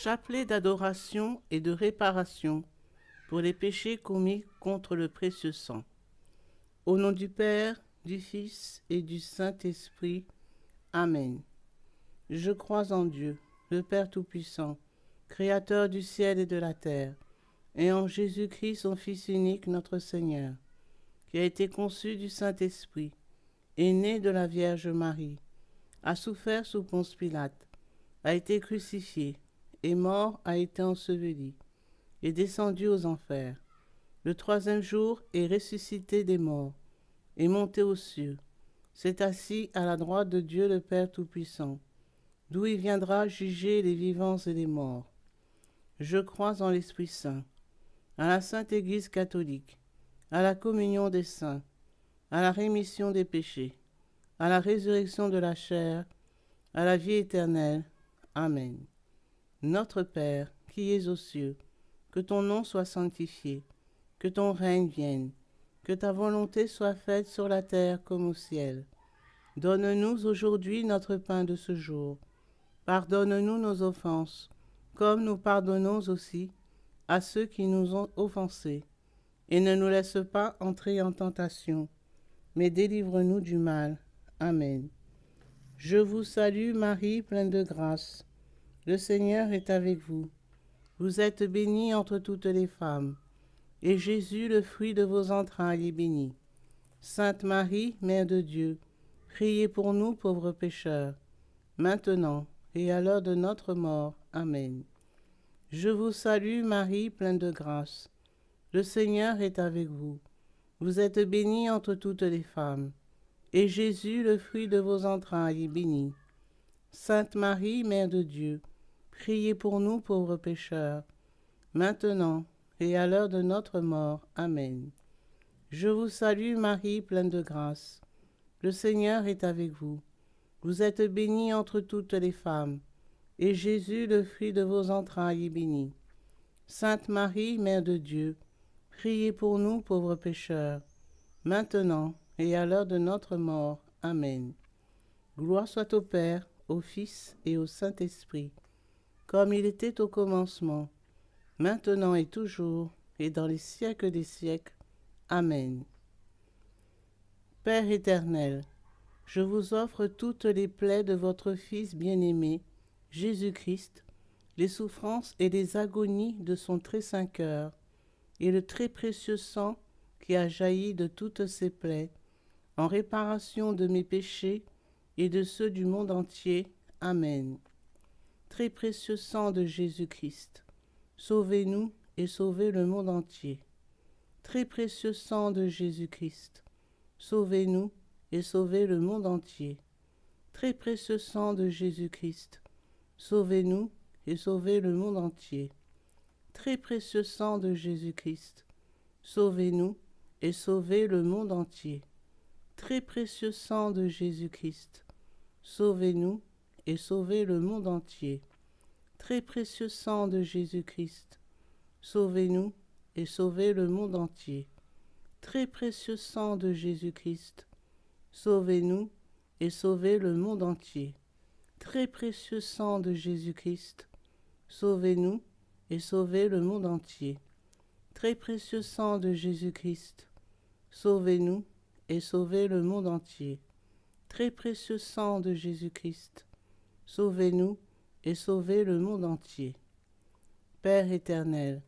Chapelet d'adoration et de réparation pour les péchés commis contre le précieux sang. Au nom du Père, du Fils et du Saint-Esprit. Amen. Je crois en Dieu, le Père Tout-Puissant, Créateur du ciel et de la terre, et en Jésus-Christ, son Fils unique, notre Seigneur, qui a été conçu du Saint-Esprit, est né de la Vierge Marie, a souffert sous Ponce Pilate, a été crucifié, est mort, a été enseveli, est descendu aux enfers. Le troisième jour est ressuscité des morts, est monté aux cieux, s'est assis à la droite de Dieu le Père Tout-Puissant, d'où il viendra juger les vivants et les morts. Je crois en l'Esprit Saint, à la Sainte Église catholique, à la communion des saints, à la rémission des péchés, à la résurrection de la chair, à la vie éternelle. Amen. Notre Père, qui es aux cieux, que ton nom soit sanctifié, que ton règne vienne, que ta volonté soit faite sur la terre comme au ciel. Donne-nous aujourd'hui notre pain de ce jour. Pardonne-nous nos offenses, comme nous pardonnons aussi à ceux qui nous ont offensés. Et ne nous laisse pas entrer en tentation, mais délivre-nous du mal. Amen. Je vous salue Marie, pleine de grâce. Le Seigneur est avec vous. Vous êtes bénie entre toutes les femmes, et Jésus, le fruit de vos entrailles, est béni. Sainte Marie, Mère de Dieu, priez pour nous pauvres pécheurs, maintenant et à l'heure de notre mort. Amen. Je vous salue Marie, pleine de grâce. Le Seigneur est avec vous. Vous êtes bénie entre toutes les femmes, et Jésus, le fruit de vos entrailles, est béni. Sainte Marie, Mère de Dieu, priez pour nous pauvres pécheurs, maintenant et à l'heure de notre mort. Amen. Je vous salue Marie, pleine de grâce. Le Seigneur est avec vous. Vous êtes bénie entre toutes les femmes, et Jésus, le fruit de vos entrailles, est béni. Sainte Marie, Mère de Dieu, priez pour nous pauvres pécheurs, maintenant et à l'heure de notre mort. Amen. Gloire soit au Père, au Fils et au Saint-Esprit, comme il était au commencement, maintenant et toujours, et dans les siècles des siècles. Amen. Père éternel, je vous offre toutes les plaies de votre Fils bien-aimé, Jésus-Christ, les souffrances et les agonies de son très saint cœur, et le très précieux sang qui a jailli de toutes ses plaies, en réparation de mes péchés et de ceux du monde entier. Amen. Très précieux sang de Jésus-Christ, sauvez-nous et sauvez le monde entier. Très précieux sang de Jésus-Christ, sauvez-nous et sauvez le monde entier. Très précieux sang de Jésus-Christ, sauvez-nous et sauvez le monde entier. Très précieux sang de Jésus-Christ, sauvez-nous et sauvez le monde entier. Très précieux sang de Jésus-Christ, sauvez-nous et sauvez le monde entier. Très précieux sang de Jésus-Christ, sauvez-nous et sauvez le monde entier. Très précieux sang de Jésus-Christ, sauvez-nous et sauvez le monde entier. Très précieux sang de Jésus-Christ, sauvez-nous et sauvez le monde entier. Très précieux sang de Jésus-Christ, sauvez-nous et sauvez le monde entier. Très précieux sang de Jésus-Christ, sauvez-nous et sauvez le monde entier. Père éternel,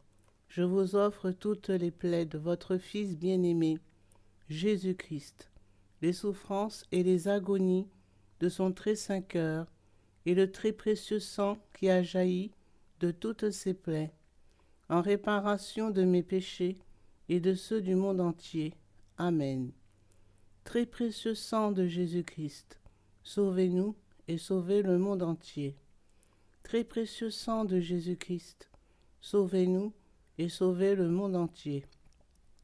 je vous offre toutes les plaies de votre Fils bien-aimé, Jésus-Christ, les souffrances et les agonies de son très saint cœur, et le très précieux sang qui a jailli de toutes ses plaies, en réparation de mes péchés et de ceux du monde entier. Amen. Très précieux sang de Jésus-Christ, sauvez-nous et sauvez le monde entier. Très précieux sang de Jésus-Christ, sauvez-nous et sauvez le monde entier.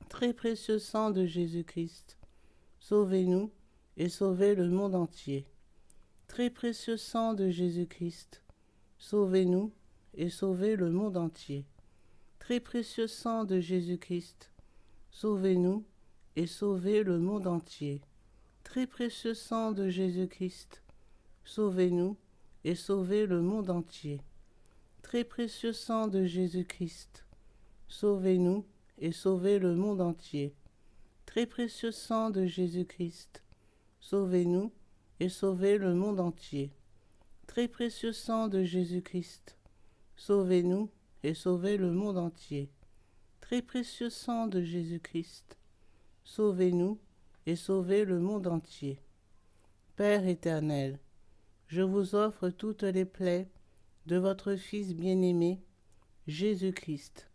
Très précieux sang de Jésus-Christ, sauvez-nous et sauvez le monde entier. Très précieux sang de Jésus-Christ, sauvez-nous et sauvez le monde entier. Très précieux sang de Jésus-Christ, sauvez-nous et sauvez le monde entier. Très précieux sang de Jésus-Christ, sauvez-nous et sauvez le monde entier. très précieux sang de Jésus-Christ, sauvez-nous et sauvez le monde entier. Très précieux sang de Jésus-Christ, sauvez-nous et sauvez le monde entier. Très précieux sang de Jésus-Christ, sauvez-nous et sauvez le monde entier. Très précieux sang de Jésus-Christ, sauvez-nous et sauvez le monde entier. Père éternel, je vous offre toutes les plaies de votre Fils bien-aimé, Jésus-Christ,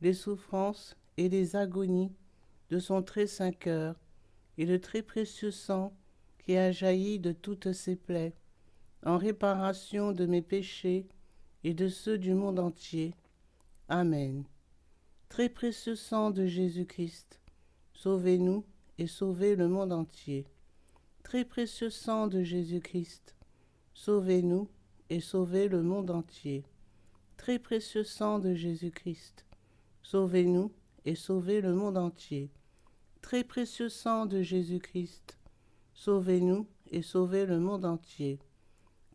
les souffrances et les agonies de son très saint cœur et le très précieux sang qui a jailli de toutes ses plaies, en réparation de mes péchés et de ceux du monde entier. Amen. Très précieux sang de Jésus-Christ, sauvez-nous et sauvez le monde entier. Très précieux sang de Jésus-Christ, sauvez-nous et sauvez le monde entier. Très précieux sang de Jésus-Christ, sauvez-nous et sauvez le monde entier. Très précieux sang de Jésus-Christ, sauvez-nous et sauvez le monde entier.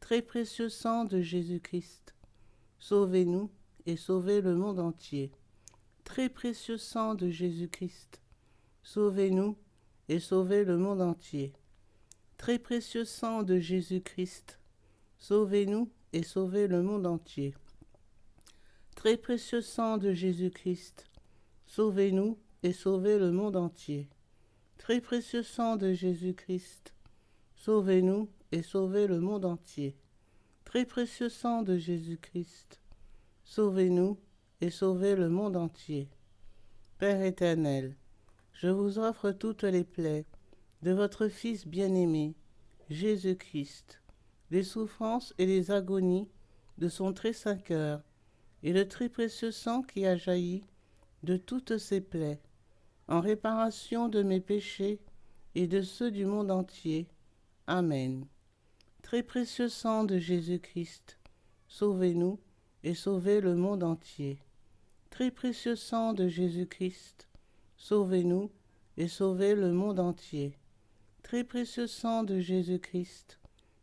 Très précieux sang de Jésus-Christ, sauvez-nous et sauvez le monde entier. Très précieux sang de Jésus-Christ, sauvez-nous et sauvez le monde entier. Très précieux sang de Jésus-Christ, sauvez-nous et sauvez le monde entier. Très précieux sang de Jésus-Christ, sauvez-nous et sauvez le monde entier. Très précieux sang de Jésus-Christ, sauvez-nous et sauvez le monde entier. Très précieux sang de Jésus-Christ, sauvez-nous et sauvez le monde entier. Père éternel, je vous offre toutes les plaies de votre Fils bien-aimé, Jésus-Christ, les souffrances et les agonies de son très saint cœur, et le très précieux sang qui a jailli de toutes ses plaies, en réparation de mes péchés et de ceux du monde entier. Amen. Très précieux sang de Jésus-Christ, sauvez-nous et sauvez le monde entier. Très précieux sang de Jésus-Christ, sauvez-nous et sauvez le monde entier. Très précieux sang de Jésus-Christ,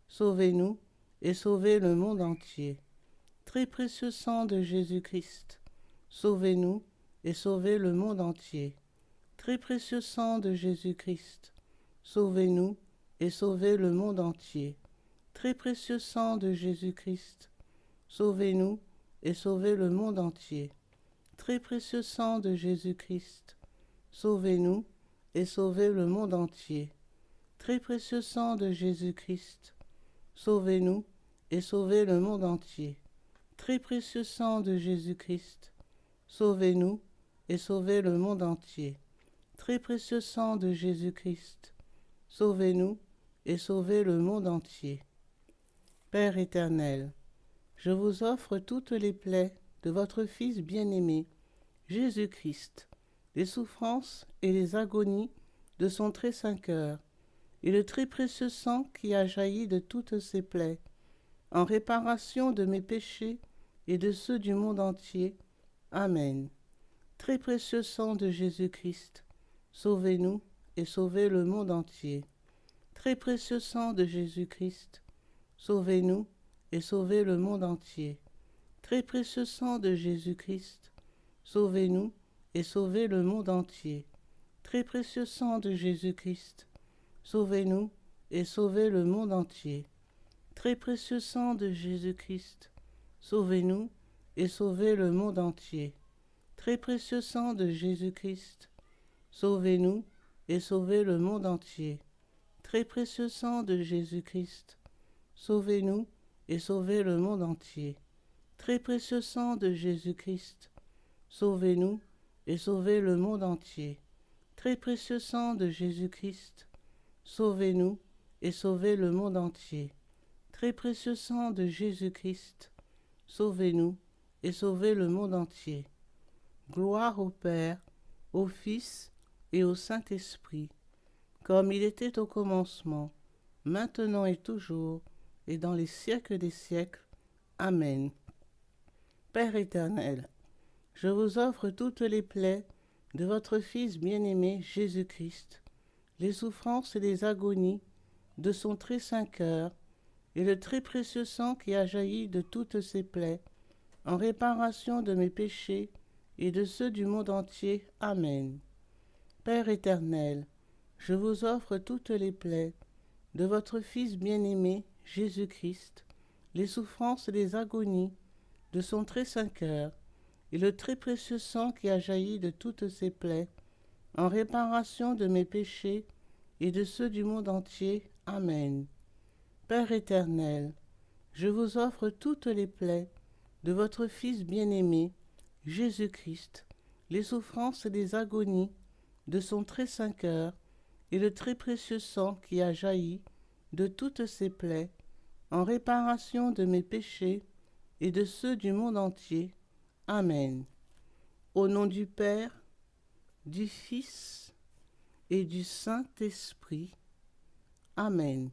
sauvez-nous et sauvez le monde entier. Très précieux sang de Jésus-Christ, sauvez-nous et sauvez le monde entier. Très précieux sang de Jésus-Christ, sauvez-nous et sauvez le monde entier. Très précieux sang de Jésus-Christ, sauvez-nous et sauvez le monde entier. Très précieux sang de Jésus-Christ, sauvez-nous et sauvez le monde entier. Très précieux sang de Jésus-Christ, sauvez-nous et sauvez le monde entier. Très précieux sang de Jésus-Christ, sauvez-nous et sauvez le monde entier. Très précieux sang de Jésus-Christ, sauvez-nous et sauvez le monde entier. Père éternel, je vous offre toutes les plaies de votre Fils bien-aimé, Jésus-Christ, les souffrances et les agonies de son très saint cœur, et le très précieux sang qui a jailli de toutes ses plaies, en réparation de mes péchés et de ceux du monde entier. Amen. Très précieux sang de Jésus-Christ, sauvez-nous et sauvez le monde entier. Très précieux sang de Jésus-Christ, sauvez-nous et sauvez le monde entier. Très précieux sang de Jésus-Christ, sauvez-nous et sauvez le monde entier. Très précieux sang de Jésus-Christ, sauvez-nous et sauvez le monde entier. Très précieux sang de Jésus-Christ, sauvez-nous et sauvez le monde entier. Très précieux sang de Jésus-Christ, sauvez-nous et sauvez le monde entier. Très précieux sang de Jésus-Christ, sauvez-nous et sauvez le monde entier. Très précieux sang de Jésus-Christ, sauvez-nous et sauvez le monde entier. Très précieux sang de Jésus-Christ, sauvez-nous et sauvez le monde entier. Très précieux sang de Jésus-Christ, sauvez-nous et sauvez le monde entier. Gloire au Père, au Fils et au Saint-Esprit, comme il était au commencement, maintenant et toujours, et dans les siècles des siècles. Amen. Père éternel, je vous offre toutes les plaies de votre Fils bien-aimé Jésus-Christ, les souffrances et les agonies de son très saint cœur, et le très précieux sang qui a jailli de toutes ses plaies, en réparation de mes péchés et de ceux du monde entier. Amen. Père éternel, je vous offre toutes les plaies de votre Fils bien-aimé, Jésus-Christ, les souffrances et les agonies de son très saint cœur, et le très précieux sang qui a jailli de toutes ses plaies, en réparation de mes péchés et de ceux du monde entier. Amen. Père éternel, je vous offre toutes les plaies de votre Fils bien-aimé, Jésus-Christ, les souffrances et les agonies de son très saint cœur, et le très précieux sang qui a jailli de toutes ses plaies, en réparation de mes péchés et de ceux du monde entier. Amen. Au nom du Père, du Fils et du Saint-Esprit. Amen.